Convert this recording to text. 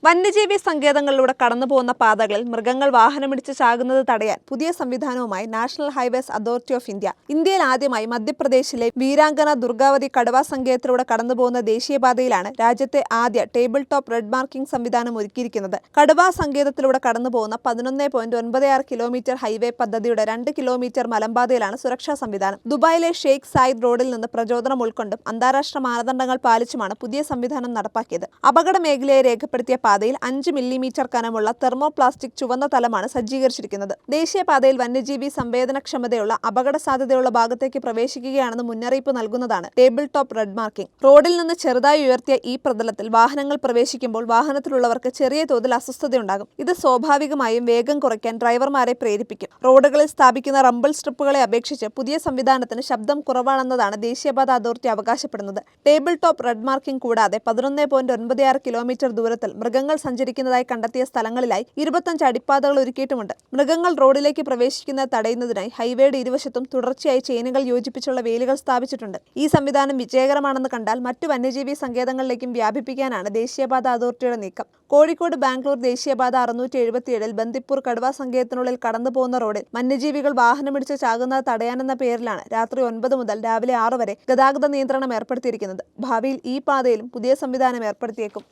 വന്യജീവി സങ്കേതങ്ങളിലൂടെ കടന്നുപോകുന്ന പാതകളിൽ മൃഗങ്ങൾ വാഹനമിടിച്ച് ചാകുന്നത് തടയാൻ പുതിയ സംവിധാനവുമായി national highways authority of India. ഇന്ത്യയിൽ ആദ്യമായി മധ്യപ്രദേശിലെ വീരാംഗന ദുർഗാവതി കടുവാ സങ്കേതത്തിലൂടെ കടന്നുപോകുന്ന ദേശീയപാതയിലാണ് രാജ്യത്തെ ആദ്യ ടേബിൾ ടോപ്പ് റെഡ് മാർക്കിംഗ് സംവിധാനം ഒരുക്കിയിരിക്കുന്നത്. കടുവാ സങ്കേതത്തിലൂടെ കടന്നുപോകുന്ന 11.96 കിലോമീറ്റർ ഹൈവേ പദ്ധതിയുടെ 2 കിലോമീറ്റർ മലമ്പാതയിലാണ് സുരക്ഷാ സംവിധാനം. ദുബായിലെ ഷെയ്ഖ് സായിദ് റോഡിൽ നിന്ന് പ്രചോദനം ഉൾക്കൊണ്ടും അന്താരാഷ്ട്ര മാനദണ്ഡങ്ങൾ പാലിച്ചുമാണ് പുതിയ സംവിധാനം നടപ്പാക്കിയത്. അപകട മേഖലയെ രേഖപ്പെടുത്തിയ പാതയിൽ 5 മില്ലിമീറ്റർ കനമുള്ള തെർമോപ്ലാസ്റ്റിക് ചുവന്ന തലമാണ് സജ്ജീകരിച്ചിരിക്കുന്നത്. ദേശീയപാതയിൽ വന്യജീവി സംവേദനക്ഷമതയുള്ള അപകട സാധ്യതയുള്ള ഭാഗത്തേക്ക് പ്രവേശിക്കുകയാണെന്ന് മുന്നറിയിപ്പ് നൽകുന്നതാണ് ടേബിൾ ടോപ്പ് റെഡ് മാർക്കിംഗ്. റോഡിൽ നിന്ന് ചെറുതായി ഉയർത്തിയ ഈ പ്രതലത്തിൽ വാഹനങ്ങൾ പ്രവേശിക്കുമ്പോൾ വാഹനത്തിലുള്ളവർക്ക് ചെറിയ തോതിൽ അസ്വസ്ഥതയുണ്ടാകും. ഇത് സ്വാഭാവികമായും വേഗം കുറയ്ക്കാൻ ഡ്രൈവർമാരെ പ്രേരിപ്പിക്കും. റോഡുകളിൽ സ്ഥാപിക്കുന്ന റംബിൾ സ്ട്രിപ്പുകളെ അപേക്ഷിച്ച് പുതിയ സംവിധാനത്തിന് ശബ്ദം കുറവാണെന്നതാണ് ദേശീയപാത അതോറിറ്റി അവകാശപ്പെടുന്നത്. ടേബിൾ ടോപ്പ് റെഡ് മാർക്കിംഗ് കൂടാതെ 11.96 കിലോമീറ്റർ ദൂരത്തിൽ മൃഗങ്ങൾ സഞ്ചരിക്കുന്നതായി കണ്ടെത്തിയ സ്ഥലങ്ങളിലായി 25 അടിപ്പാതകൾ ഒരുക്കിയിട്ടുമുണ്ട്. മൃഗങ്ങൾ റോഡിലേക്ക് പ്രവേശിക്കുന്നത് തടയുന്നതിനായി ഹൈവേയുടെ ഇരുവശത്തും തുടർച്ചയായി ചെയിനുകൾ യോജിപ്പിച്ചുള്ള വേലികൾ സ്ഥാപിച്ചിട്ടുണ്ട്. ഈ സംവിധാനം വിജയകരമാണെന്ന് കണ്ടാൽ മറ്റു വന്യജീവി സങ്കേതങ്ങളിലേക്കും വ്യാപിപ്പിക്കാനാണ് ദേശീയപാത അതോറിറ്റിയുടെ നീക്കം. കോഴിക്കോട് ബാംഗ്ലൂർ ദേശീയപാത 677 ബന്ദിപ്പൂർ കടുവാ സങ്കേതത്തിനുള്ളിൽ കടന്നുപോകുന്ന റോഡിൽ വന്യജീവികൾ വാഹനമിടിച്ച് ചാകുന്നത് തടയാനെന്ന പേരിലാണ് രാത്രി 9 മുതൽ രാവിലെ 6 വരെ ഗതാഗത നിയന്ത്രണം ഏർപ്പെടുത്തിയിരിക്കുന്നത്. ഭാവിയിൽ ഈ പാതയിലും പുതിയ സംവിധാനം ഏർപ്പെടുത്തിയേക്കും.